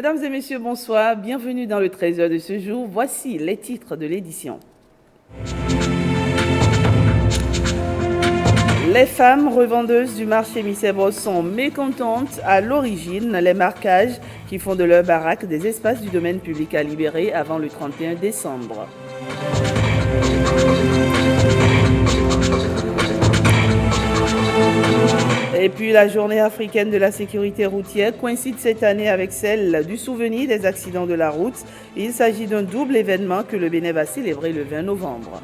Mesdames et messieurs, bonsoir. Bienvenue dans le Trésor de ce jour. Voici les titres de l'édition. Les femmes revendeuses du marché Missebo sont mécontentes. À l'origine, les marquages qui font de leur baraque des espaces du domaine public à libérer avant le 31 décembre. Et puis la journée africaine de la sécurité routière coïncide cette année avec celle du souvenir des accidents de la route. Il s'agit d'un double événement que le Bénin va célébrer le 20 novembre.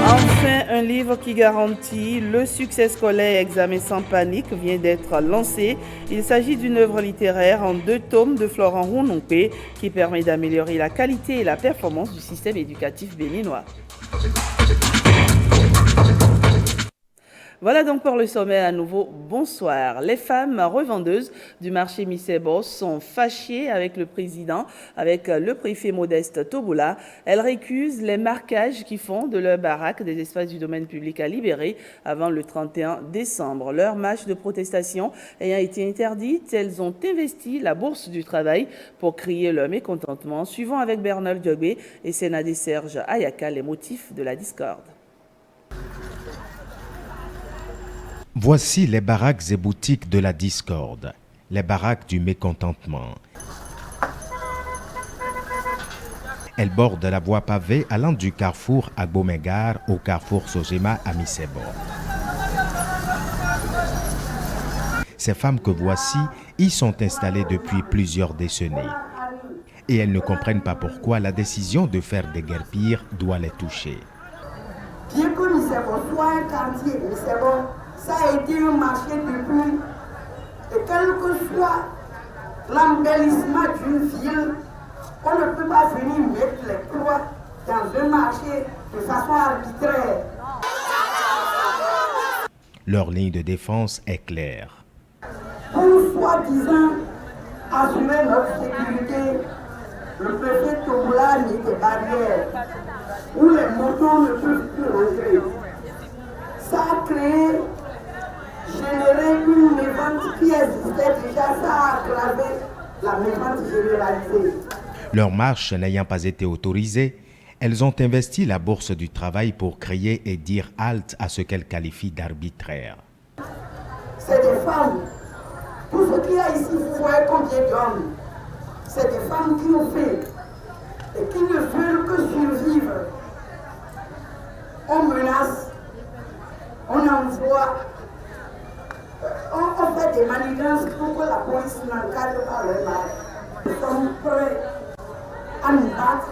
Enfin, un livre qui garantit le succès scolaire Examen sans panique vient d'être lancé. Il s'agit d'une œuvre littéraire en 2 tomes de Florent Rounoupé qui permet d'améliorer la qualité et la performance du système éducatif béninois. Voilà donc pour le sommet à nouveau. Bonsoir. Les femmes revendeuses du marché Missebo sont fâchées avec le président, avec le préfet Modeste Toboula. Elles récusent les marquages qui font de leur baraque des espaces du domaine public à libérer avant le 31 décembre. Leur marche de protestation ayant été interdite, elles ont investi la bourse du travail pour crier leur mécontentement, suivant avec Bernard Diobé et Sénadé Serge Ayaka les motifs de la discorde. Voici les baraques et boutiques de la discorde, les baraques du mécontentement. Elles bordent la voie pavée allant du carrefour à Agbomegar au carrefour Sojema à Missebo. Ces femmes que voici y sont installées depuis plusieurs décennies. Et elles ne comprennent pas pourquoi la décision de faire des guerpires doit les toucher. Bien que Missebo soit un quartier, Missebo, ça a été un marché depuis, et quel que soit l'embellissement d'une ville, on ne peut pas venir mettre les croix dans un marché de façon arbitraire. Leur ligne de défense est claire. Pour soi-disant assurer notre sécurité, le préfet Toboula a mis des barrières où les motos ne peuvent plus rentrer. Ça a générer une mévente qui existait déjà, ça a aggravé la mévente généralisée. Leur marche n'ayant pas été autorisée, elles ont investi la bourse du travail pour crier et dire halte à ce qu'elles qualifient d'arbitraire. C'est des femmes. Tout ce qu'il y a ici, vous voyez combien d'hommes. C'est des femmes qui ont fait et qui ne veulent que survivre. On menace, on envoie. On fait des manigances pour que la police n'encadre pas le mal. Nous sommes prêts à nous battre,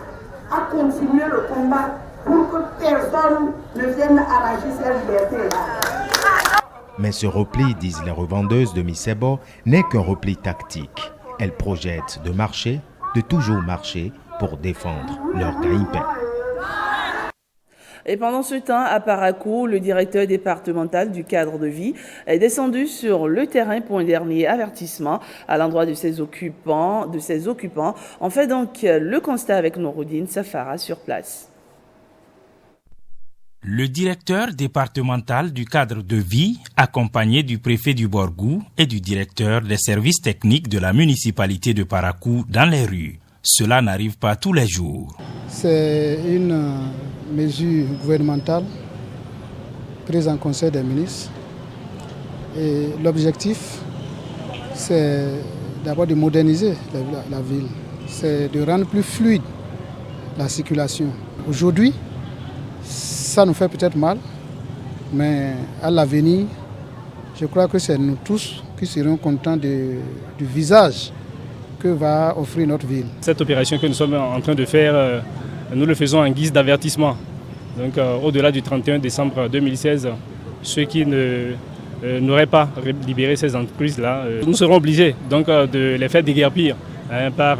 à continuer le combat pour que personne ne vienne arracher cette liberté-là. Mais ce repli, disent les revendeuses de Missebo, n'est qu'un repli tactique. Elles projettent de marcher, de toujours marcher pour défendre leur gagne-pain. Et pendant ce temps, à Parakou, le directeur départemental du cadre de vie est descendu sur le terrain pour un dernier avertissement à l'endroit de ses occupants. On fait donc le constat avec Nouroudine Safara sur place. Le directeur départemental du cadre de vie, accompagné du préfet du Borgou et du directeur des services techniques de la municipalité de Parakou dans les rues. Cela n'arrive pas tous les jours. C'est une mesure gouvernementale prise en conseil des ministres. Et l'objectif, c'est d'abord de moderniser la ville. C'est de rendre plus fluide la circulation. Aujourd'hui, ça nous fait peut-être mal, mais à l'avenir, je crois que c'est nous tous qui serons contents du visage que va offrir notre ville. Cette opération que nous sommes en train de faire, nous le faisons en guise d'avertissement. Donc au-delà du 31 décembre 2016, ceux qui n'auraient pas libéré ces entreprises-là, nous serons obligés donc, de les faire déguerpir par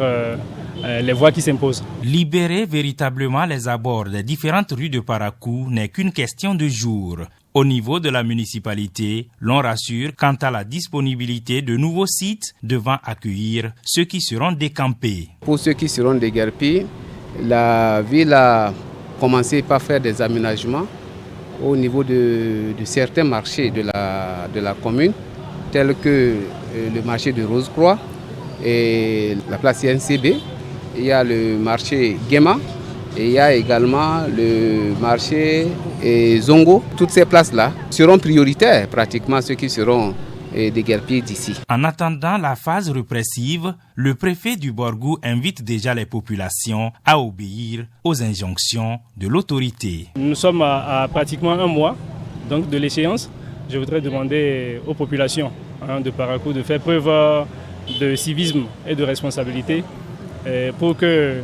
les voies qui s'imposent. Libérer véritablement les abords des différentes rues de Parakou n'est qu'une question de jours. Au niveau de la municipalité, l'on rassure quant à la disponibilité de nouveaux sites devant accueillir ceux qui seront décampés. Pour ceux qui seront déguerpis, la ville a commencé par faire des aménagements au niveau de certains marchés de la commune, tels que le marché de Rose-Croix et la place INCB. Il y a le marché Guéma et il y a également le marché Zongo. Toutes ces places-là seront prioritaires, pratiquement ceux qui seront des guerpiers d'ici. En attendant la phase répressive, le préfet du Borgou invite déjà les populations à obéir aux injonctions de l'autorité. Nous sommes à pratiquement un mois donc, de l'échéance. Je voudrais demander aux populations de Parakou de faire preuve de civisme et de responsabilité pour que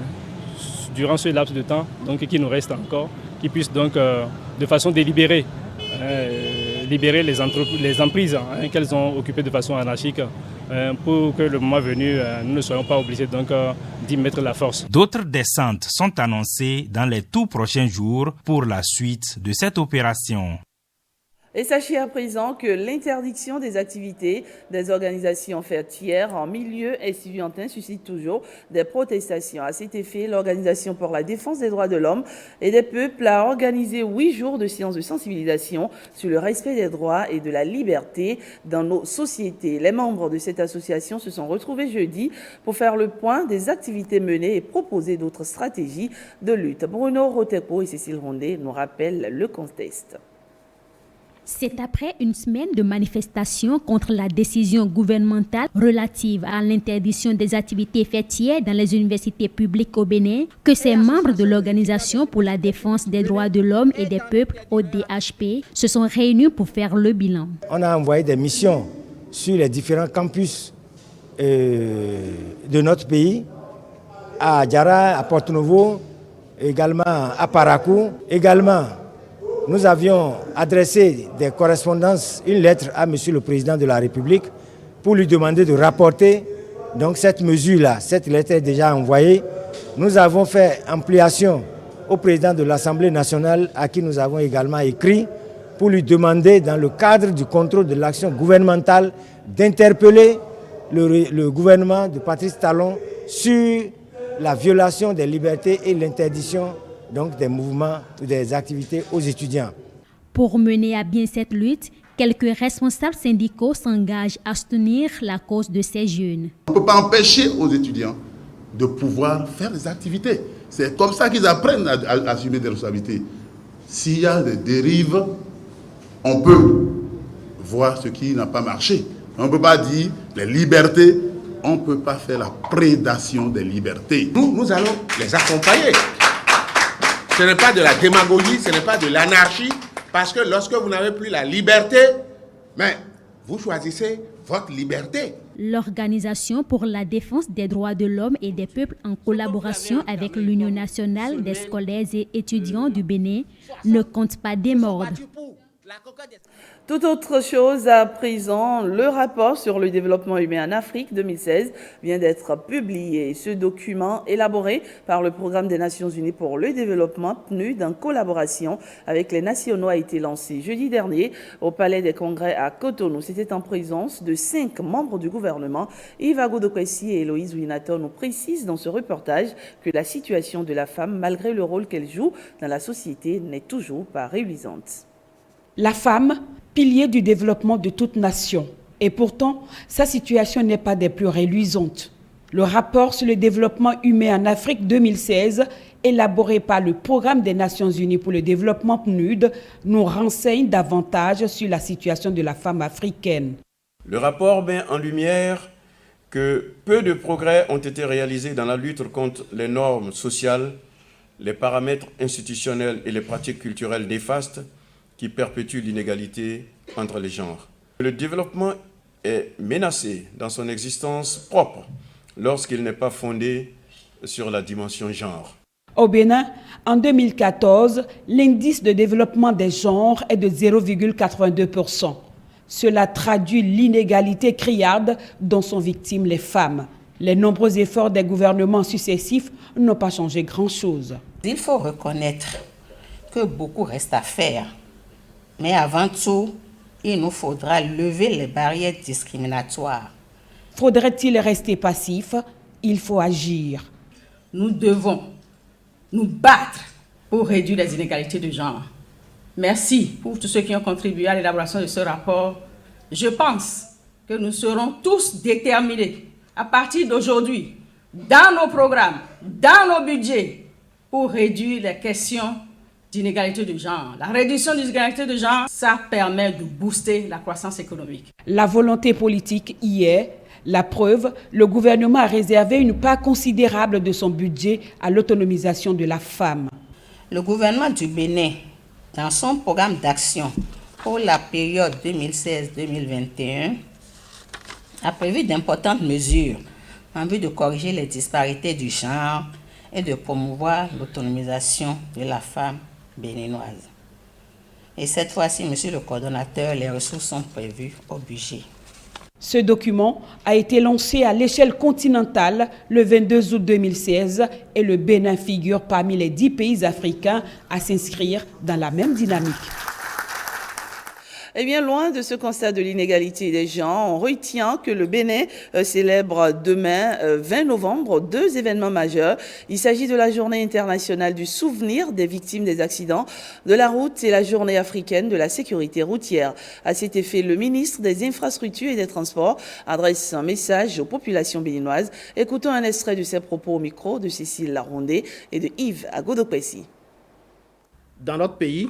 durant ce laps de temps qui nous reste encore, qu'ils puissent donc de façon délibérée libérer les emprises qu'elles ont occupées de façon anarchique pour que le moment venu, nous ne soyons pas obligés d'y mettre la force. D'autres descentes sont annoncées dans les tout prochains jours pour la suite de cette opération. Et sachez à présent que l'interdiction des activités des organisations fêtières en milieu estudiantin suscite toujours des protestations. À cet effet, l'Organisation pour la défense des droits de l'homme et des peuples a organisé 8 jours de séances de sensibilisation sur le respect des droits et de la liberté dans nos sociétés. Les membres de cette association se sont retrouvés jeudi pour faire le point des activités menées et proposer d'autres stratégies de lutte. Bruno Rotepo et Cécile Rondé nous rappellent le contexte. C'est après une semaine de manifestations contre la décision gouvernementale relative à l'interdiction des activités fêtières dans les universités publiques au Bénin que ces membres de l'Organisation pour la défense des droits de l'homme et des peuples, ODHP, se sont réunis pour faire le bilan. On a envoyé des missions sur les différents campus de notre pays, à Djara, à Porto-Novo, également à Parakou, également. Nous avions adressé des correspondances, une lettre à Monsieur le Président de la République pour lui demander de rapporter donc cette mesure-là. Cette lettre est déjà envoyée. Nous avons fait ampliation au Président de l'Assemblée nationale à qui nous avons également écrit pour lui demander dans le cadre du contrôle de l'action gouvernementale d'interpeller le gouvernement de Patrice Talon sur la violation des libertés et l'interdiction donc des mouvements ou des activités aux étudiants. Pour mener à bien cette lutte, quelques responsables syndicaux s'engagent à soutenir la cause de ces jeunes. On ne peut pas empêcher aux étudiants de pouvoir faire des activités. C'est comme ça qu'ils apprennent à assumer des responsabilités. S'il y a des dérives, on peut voir ce qui n'a pas marché. On ne peut pas dire les libertés, on ne peut pas faire la prédation des libertés. Nous allons les accompagner. Ce n'est pas de la démagogie, ce n'est pas de l'anarchie, parce que lorsque vous n'avez plus la liberté, mais vous choisissez votre liberté. L'Organisation pour la défense des droits de l'homme et des peuples, en collaboration avec l'Union nationale des scolaires et étudiants du Bénin, ne compte pas démordre. Tout autre chose à présent, le rapport sur le développement humain en Afrique 2016 vient d'être publié. Ce document, élaboré par le Programme des Nations Unies pour le développement, PNUD, en collaboration avec les nationaux, a été lancé jeudi dernier au Palais des Congrès à Cotonou. C'était en présence de 5 membres du gouvernement. Yves Agodokwesi et Héloïse Winaton nous précisent dans ce reportage que la situation de la femme, malgré le rôle qu'elle joue dans la société, n'est toujours pas réjouissante. La femme, pilier du développement de toute nation. Et pourtant, sa situation n'est pas des plus reluisantes. Le rapport sur le développement humain en Afrique 2016, élaboré par le Programme des Nations Unies pour le développement PNUD, nous renseigne davantage sur la situation de la femme africaine. Le rapport met en lumière que peu de progrès ont été réalisés dans la lutte contre les normes sociales, les paramètres institutionnels et les pratiques culturelles néfastes qui perpétue l'inégalité entre les genres. Le développement est menacé dans son existence propre lorsqu'il n'est pas fondé sur la dimension genre. Au Bénin, en 2014, l'indice de développement des genres est de 0,82%. Cela traduit l'inégalité criarde dont sont victimes les femmes. Les nombreux efforts des gouvernements successifs n'ont pas changé grand-chose. Il faut reconnaître que beaucoup reste à faire. Mais avant tout, il nous faudra lever les barrières discriminatoires. Faudrait-il rester passif? Il faut agir. Nous devons nous battre pour réduire les inégalités de genre. Merci pour tous ceux qui ont contribué à l'élaboration de ce rapport. Je pense que nous serons tous déterminés à partir d'aujourd'hui, dans nos programmes, dans nos budgets, pour réduire les questions d'inégalité de genre. La réduction des inégalités de genre, ça permet de booster la croissance économique. La volonté politique y est. La preuve, le gouvernement a réservé une part considérable de son budget à l'autonomisation de la femme. Le gouvernement du Bénin, dans son programme d'action pour la période 2016-2021, a prévu d'importantes mesures en vue de corriger les disparités du genre et de promouvoir l'autonomisation de la femme béninoise. Et cette fois-ci, monsieur le coordonnateur, les ressources sont prévues au budget. Ce document a été lancé à l'échelle continentale le 22 août 2016 et le Bénin figure parmi les 10 pays africains à s'inscrire dans la même dynamique. Eh bien, loin de ce constat de l'inégalité des genres, on retient que le Bénin célèbre demain, 20 novembre, 2 événements majeurs. Il s'agit de la Journée internationale du souvenir des victimes des accidents de la route et la Journée africaine de la sécurité routière. À cet effet, le ministre des Infrastructures et des Transports adresse un message aux populations béninoises. Écoutons un extrait de ses propos au micro de Cécile Larondé et de Yves Agodopessi. Dans notre pays,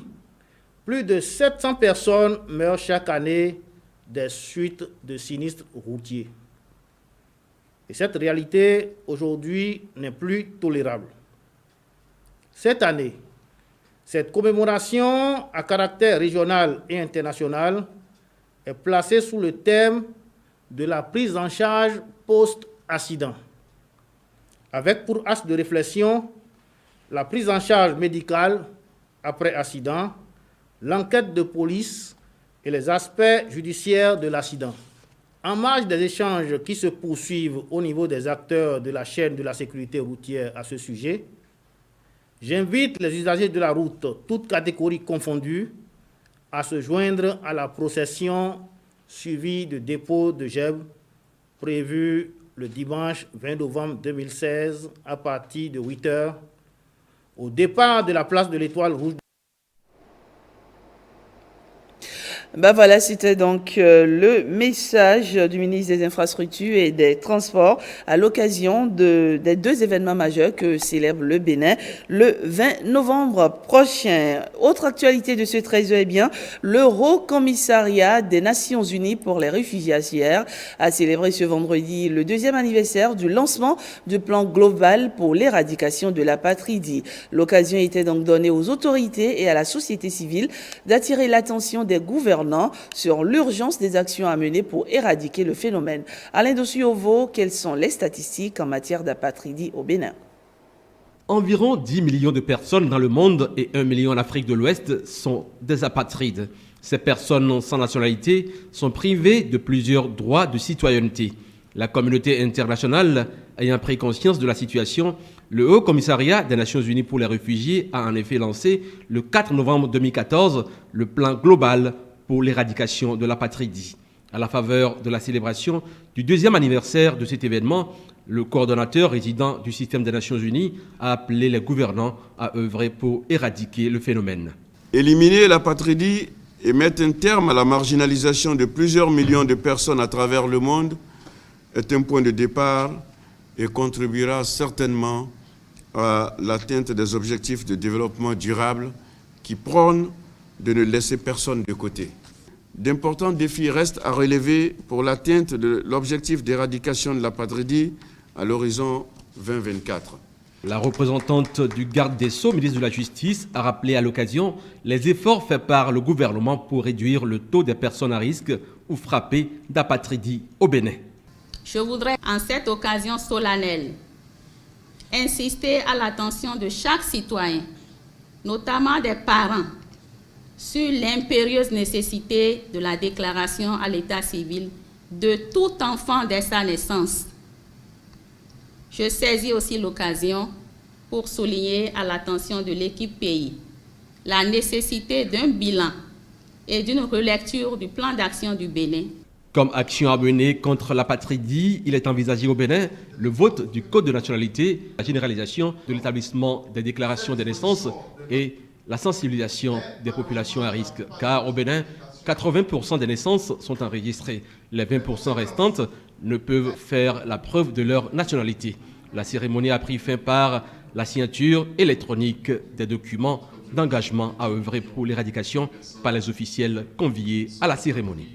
plus de 700 personnes meurent chaque année des suites de sinistres routiers. Et cette réalité, aujourd'hui, n'est plus tolérable. Cette année, cette commémoration à caractère régional et international est placée sous le thème de la prise en charge post-accident, avec pour axe de réflexion la prise en charge médicale après accident, l'enquête de police et les aspects judiciaires de l'accident. En marge des échanges qui se poursuivent au niveau des acteurs de la chaîne de la sécurité routière à ce sujet, j'invite les usagers de la route, toutes catégories confondues, à se joindre à la procession suivie de dépôt de GEB prévue le dimanche 20 novembre 2016 à partir de 8 h au départ de la place de l'Étoile Rouge. Ben voilà, c'était donc le message du ministre des Infrastructures et des Transports à l'occasion des 2 événements majeurs que célèbre le Bénin le 20 novembre prochain. Autre actualité de ce 13 eh bien, le Haut Commissariat des Nations Unies pour les réfugiés hier a célébré ce vendredi le 2e anniversaire du lancement du plan global pour l'éradication de l'apatridie. L'occasion était donc donnée aux autorités et à la société civile d'attirer l'attention des gouvernants sur l'urgence des actions à mener pour éradiquer le phénomène. Alain Dossuyovo, quelles sont les statistiques en matière d'apatridie au Bénin? Environ 10 millions de personnes dans le monde et 1 million en Afrique de l'Ouest sont des apatrides. Ces personnes sans nationalité sont privées de plusieurs droits de citoyenneté. La communauté internationale ayant pris conscience de la situation, le Haut Commissariat des Nations Unies pour les réfugiés a en effet lancé le 4 novembre 2014 le plan global pour l'éradication de l'apatridie. À la faveur de la célébration du 2e anniversaire de cet événement, le coordonnateur résident du système des Nations Unies a appelé les gouvernants à œuvrer pour éradiquer le phénomène. Éliminer l'apatridie et mettre un terme à la marginalisation de plusieurs millions de personnes à travers le monde est un point de départ et contribuera certainement à l'atteinte des objectifs de développement durable qui prônent de ne laisser personne de côté. D'importants défis restent à relever pour l'atteinte de l'objectif d'éradication de l'apatridie à l'horizon 2024. La représentante du garde des Sceaux, ministre de la Justice, a rappelé à l'occasion les efforts faits par le gouvernement pour réduire le taux des personnes à risque ou frappées d'apatridie au Bénin. Je voudrais, en cette occasion solennelle, insister à l'attention de chaque citoyen, notamment des parents, sur l'impérieuse nécessité de la déclaration à l'état civil de tout enfant dès sa naissance. Je saisis aussi l'occasion pour souligner à l'attention de l'équipe pays la nécessité d'un bilan et d'une relecture du plan d'action du Bénin. Comme action à mener contre l'apatridie, il est envisagé au Bénin le vote du Code de nationalité, la généralisation de l'établissement des déclarations des naissances et la sensibilisation des populations à risque, car au Bénin, 80% des naissances sont enregistrées. Les 20% restantes ne peuvent faire la preuve de leur nationalité. La cérémonie a pris fin par la signature électronique des documents d'engagement à œuvrer pour l'éradication par les officiels conviés à la cérémonie.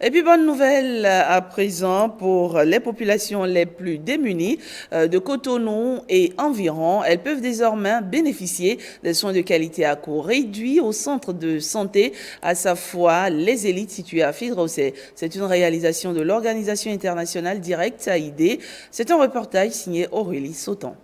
Et puis bonne nouvelle à présent pour les populations les plus démunies de Cotonou et environ. Elles peuvent désormais bénéficier des soins de qualité à coût réduit au centre de santé, à sa fois les élites situées à Fidrosé. C'est une réalisation de l'Organisation internationale Direct AID. C'est un reportage signé Aurélie Sauton.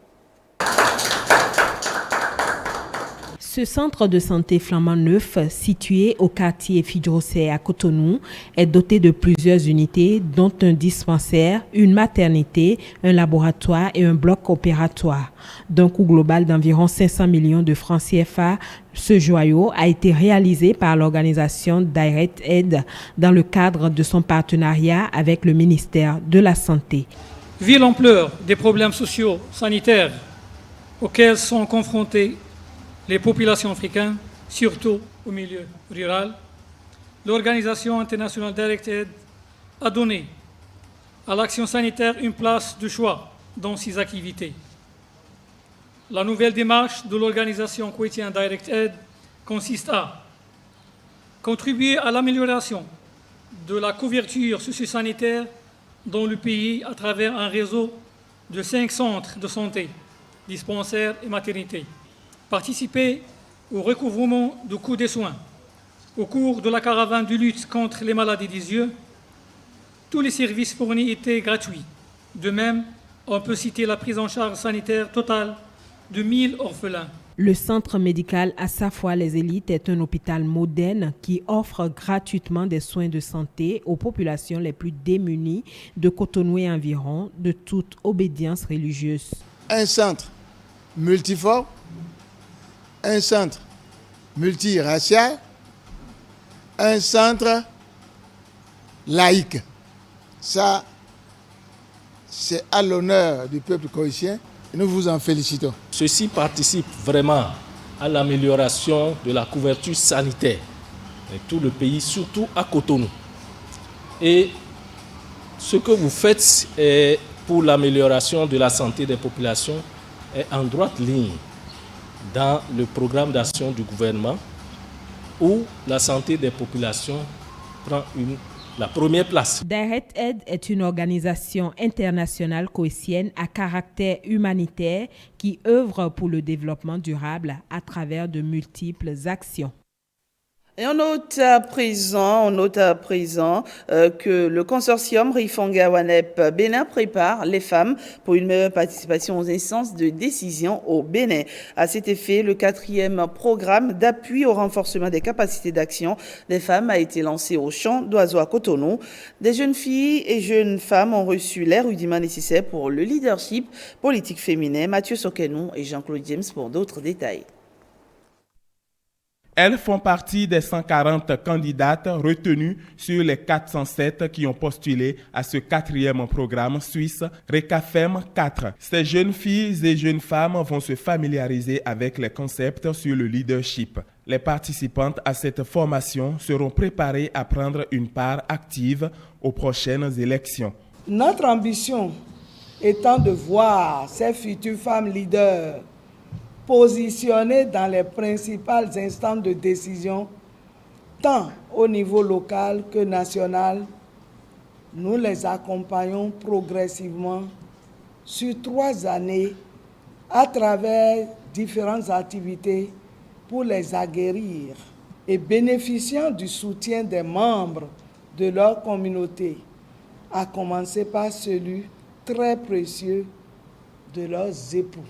Ce centre de santé flambant neuf, situé au quartier Fidrosé à Cotonou, est doté de plusieurs unités, dont un dispensaire, une maternité, un laboratoire et un bloc opératoire. D'un coût global d'environ 500 millions de francs CFA, ce joyau a été réalisé par l'organisation Direct Aid dans le cadre de son partenariat avec le ministère de la Santé. Vu l'ampleur des problèmes sociaux, sanitaires auxquels sont confrontés les populations africaines, surtout au milieu rural, l'Organisation internationale Direct Aid a donné à l'action sanitaire une place de choix dans ses activités. La nouvelle démarche de l'organisation Koweïtienne Direct Aid consiste à contribuer à l'amélioration de la couverture socio-sanitaire dans le pays à travers un réseau de 5 centres de santé, dispensaires et maternités. Participer au recouvrement du coût des soins au cours de la caravane de lutte contre les maladies des yeux. Tous les services fournis étaient gratuits. De même, on peut citer la prise en charge sanitaire totale de 1000 orphelins. Le centre médical à sa fois les élites est un hôpital moderne qui offre gratuitement des soins de santé aux populations les plus démunies de Cotonou et environ, de toute obédience religieuse. Un centre multiforme, un centre multiracial, un centre laïque. Ça, c'est à l'honneur du peuple koweïtien. Nous vous en félicitons. Ceci participe vraiment à l'amélioration de la couverture sanitaire de tout le pays, surtout à Cotonou. Et ce que vous faites pour l'amélioration de la santé des populations est en droite ligne dans le programme d'action du gouvernement où la santé des populations prend la première place. Direct Aid est une organisation internationale koweïtienne à caractère humanitaire qui œuvre pour le développement durable à travers de multiples actions. Et on note à présent que le consortium Rifonga-Wanep Bénin prépare les femmes pour une meilleure participation aux instances de décision au Bénin. À cet effet, le 4e programme d'appui au renforcement des capacités d'action des femmes a été lancé au Champ d'Oiseaux à Cotonou. Des jeunes filles et jeunes femmes ont reçu les rudiments nécessaires pour le leadership politique féminin. Mathieu Sokenou et Jean-Claude James pour d'autres détails. Elles font partie des 140 candidates retenues sur les 407 qui ont postulé à ce 4e programme suisse RECAFEM 4. Ces jeunes filles et jeunes femmes vont se familiariser avec les concepts sur le leadership. Les participantes à cette formation seront préparées à prendre une part active aux prochaines élections. Notre ambition étant de voir ces futures femmes leaders positionnées dans les principales instances de décision, tant au niveau local que national. Nous les accompagnons progressivement sur 3 années à travers différentes activités pour les aguerrir et bénéficiant du soutien des membres de leur communauté, à commencer par celui très précieux de leurs époux.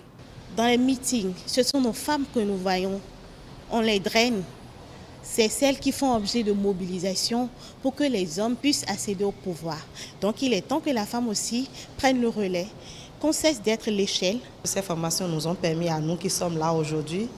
Dans les meetings, ce sont nos femmes que nous voyons, on les draine. C'est celles qui font objet de mobilisation pour que les hommes puissent accéder au pouvoir. Donc il est temps que la femme aussi prenne le relais, qu'on cesse d'être l'échelle. Ces formations nous ont permis à nous qui sommes là aujourd'hui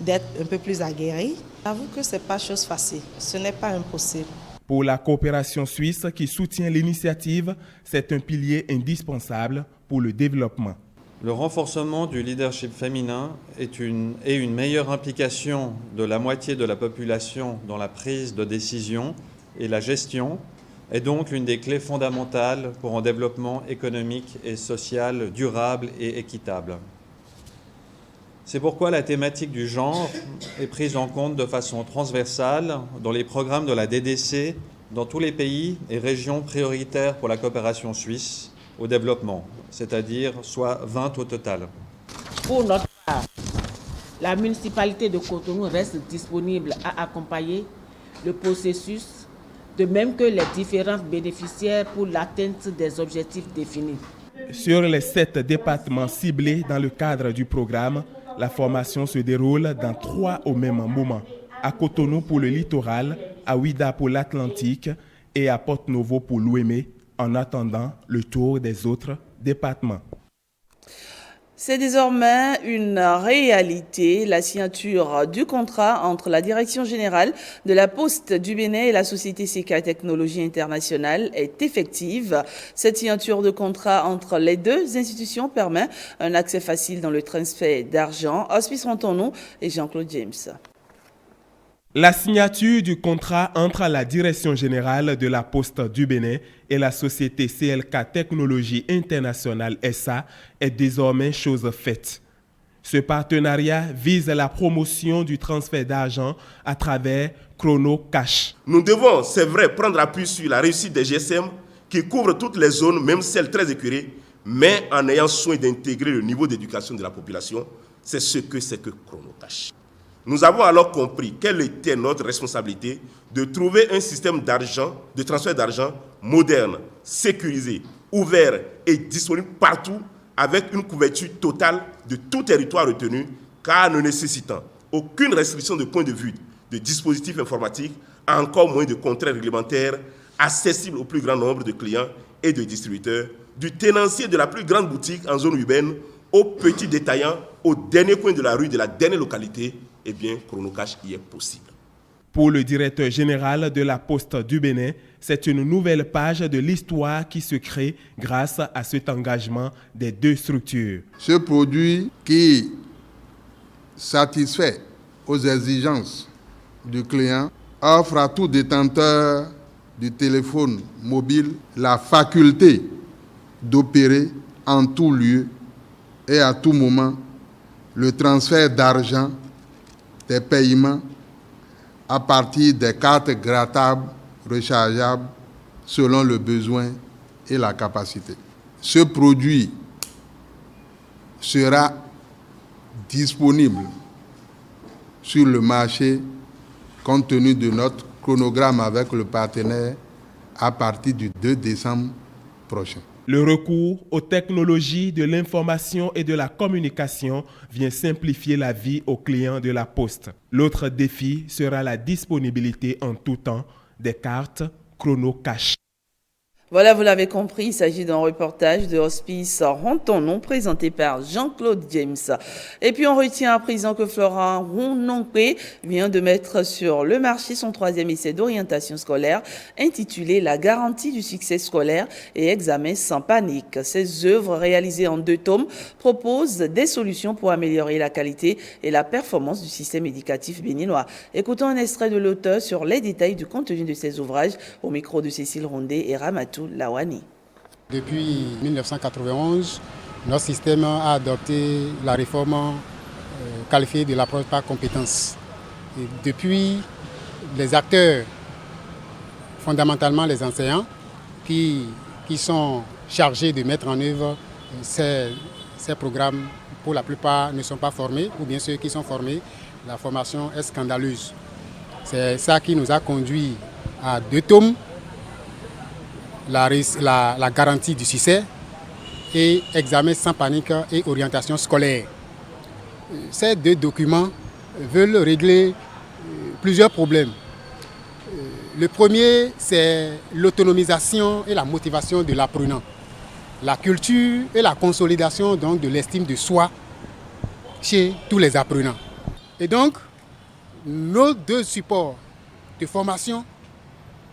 d'être un peu plus aguerris. J'avoue que ce n'est pas chose facile, ce n'est pas impossible. Pour la coopération suisse qui soutient l'initiative, c'est un pilier indispensable pour le développement. Le renforcement du leadership féminin et une meilleure implication de la moitié de la population dans la prise de décision et la gestion est donc l'une des clés fondamentales pour un développement économique et social durable et équitable. C'est pourquoi la thématique du genre est prise en compte de façon transversale dans les programmes de la DDC dans tous les pays et régions prioritaires pour la coopération suisse au développement, c'est-à-dire soit 20 au total. Pour notre part, la municipalité de Cotonou reste disponible à accompagner le processus, de même que les différents bénéficiaires pour l'atteinte des objectifs définis. Sur les 7 départements ciblés dans le cadre du programme, la formation se déroule dans 3 au même moment. À Cotonou pour le littoral, à Ouida pour l'Atlantique et à Porto-Novo pour l'Ouémé, en attendant le tour des autres départements. C'est désormais une réalité. La signature du contrat entre la Direction générale de la Poste du Bénin et la société CK Technologies Internationale est effective. Cette signature de contrat entre les deux institutions permet un accès facile dans le transfert d'argent. Hospice Rantonou et Jean-Claude James. La signature du contrat entre la Direction générale de la Poste du Bénin et la société CLK Technologies Internationale SA est désormais chose faite. Ce partenariat vise la promotion du transfert d'argent à travers Chrono Cash. Nous devons, c'est vrai, prendre appui sur la réussite des GSM qui couvrent toutes les zones, même celles très écurées, mais en ayant soin d'intégrer le niveau d'éducation de la population. C'est ce que Chrono Cash. Nous avons alors compris quelle était notre responsabilité de trouver un système d'argent, de transfert d'argent moderne, sécurisé, ouvert et disponible partout avec une couverture totale de tout territoire retenu, car ne nécessitant aucune restriction de point de vue de dispositifs informatiques, encore moins de contraintes réglementaires, accessible au plus grand nombre de clients et de distributeurs, du tenancier de la plus grande boutique en zone urbaine au petit détaillant, au dernier coin de la rue de la dernière localité. Eh bien, Chrono Cash y est possible. Pour le directeur général de la Poste du Bénin, c'est une nouvelle page de l'histoire qui se crée grâce à cet engagement des deux structures. Ce produit qui satisfait aux exigences du client offre à tout détenteur du téléphone mobile la faculté d'opérer en tout lieu et à tout moment le transfert d'argent, des paiements à partir des cartes grattables, rechargeables, selon le besoin et la capacité. Ce produit sera disponible sur le marché compte tenu de notre chronogramme avec le partenaire à partir du 2 décembre prochain. Le recours aux technologies de l'information et de la communication vient simplifier la vie aux clients de la Poste. L'autre défi sera la disponibilité en tout temps des cartes Chrono Cash. Voilà, vous l'avez compris, il s'agit d'un reportage de Hospice Rantonou présenté par Jean-Claude James. Et puis on retient à présent que Florent Rounompé vient de mettre sur le marché son 3e essai d'orientation scolaire intitulé « La garantie du succès scolaire et examen sans panique ». Ces œuvres réalisées en 2 tomes proposent des solutions pour améliorer la qualité et la performance du système éducatif béninois. Écoutons un extrait de l'auteur sur les détails du contenu de ces ouvrages au micro de Cécile Rondé et Ramatou Lawani. Depuis 1991, notre système a adopté la réforme qualifiée de l'approche par compétences. Et depuis, les acteurs, fondamentalement les enseignants, qui sont chargés de mettre en œuvre ces programmes, pour la plupart ne sont pas formés, ou bien ceux qui sont formés, la formation est scandaleuse. C'est ça qui nous a conduit à 2 tomes. La garantie du succès et examen sans panique et orientation scolaire. Ces 2 documents veulent régler plusieurs problèmes. Le premier, c'est l'autonomisation et la motivation de l'apprenant. La culture et la consolidation donc, de l'estime de soi chez tous les apprenants. Et donc, nos 2 supports de formation,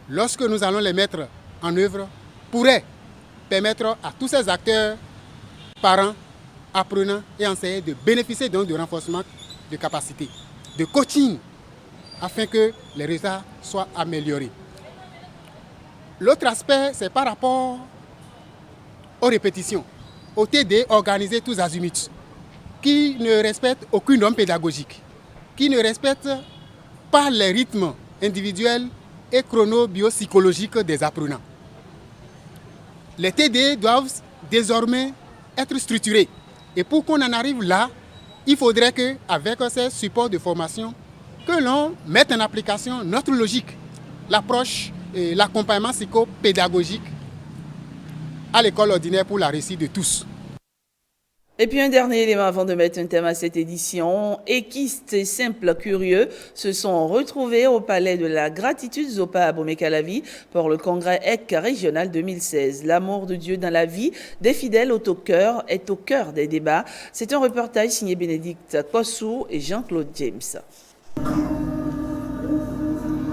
lorsque nous allons les mettre en œuvre, pourrait permettre à tous ces acteurs, parents, apprenants et enseignants de bénéficier donc de renforcement de capacité, de coaching, afin que les résultats soient améliorés. L'autre aspect, c'est par rapport aux répétitions, au TD organisé tous azimuts, qui ne respectent aucune norme pédagogique, qui ne respectent pas les rythmes individuels et chrono-biopsychologiques des apprenants. Les TD doivent désormais être structurés. Et pour qu'on en arrive là, il faudrait qu'avec ces supports de formation, que l'on mette en application notre logique, l'approche et l'accompagnement psychopédagogique à l'école ordinaire pour la réussite de tous. Et puis un dernier élément avant de mettre un thème à cette édition. Équistes et simples curieux se sont retrouvés au Palais de la Gratitude Zopa à Bomé-Calavi pour le congrès EC régional 2016. L'amour de Dieu dans la vie des fidèles est au cœur des débats. C'est un reportage signé Bénédicte Kossou et Jean-Claude James.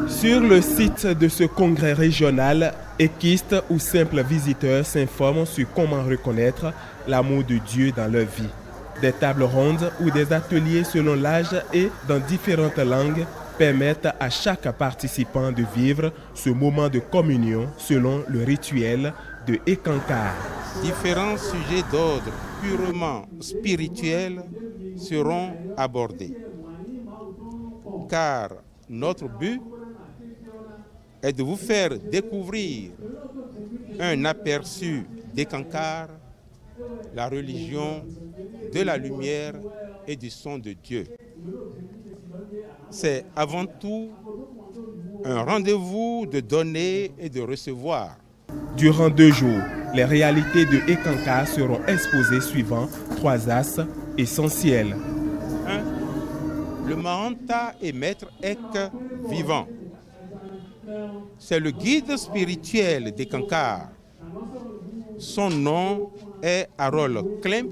Sur le site de ce congrès régional, équistes ou simples visiteurs s'informent sur comment reconnaître l'amour de Dieu dans leur vie. Des tables rondes ou des ateliers selon l'âge et dans différentes langues permettent à chaque participant de vivre ce moment de communion selon le rituel de Ekankar. Différents sujets d'ordre purement spirituel seront abordés. Car notre but est de vous faire découvrir un aperçu d'Ekankar, la religion de la lumière et du son de Dieu. C'est avant tout un rendez-vous de donner et de recevoir. Durant 2 jours, les réalités de Ekankar seront exposées suivant 3 axes essentiels. 1. Le Mahanta est maître Ek vivant. C'est le guide spirituel d'Ekankar. Son nom est Harold Clem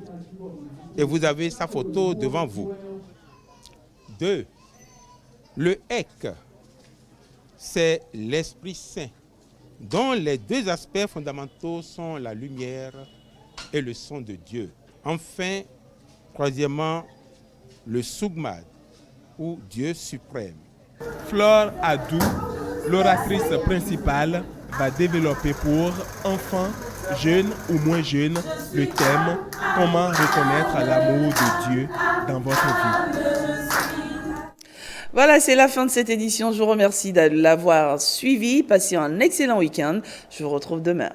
et vous avez sa photo devant vous. 2. Le Ek, c'est l'Esprit Saint, dont les 2 aspects fondamentaux sont la lumière et le son de Dieu. Enfin, troisièmement, le Sougmad, ou Dieu suprême. Flore Adou, l'oratrice principale, va développer pour enfants, jeunes ou moins jeunes, le thème « Comment reconnaître l'amour de Dieu dans votre vie ». Voilà, c'est la fin de cette édition. Je vous remercie de l'avoir suivi. Passez un excellent week-end. Je vous retrouve demain.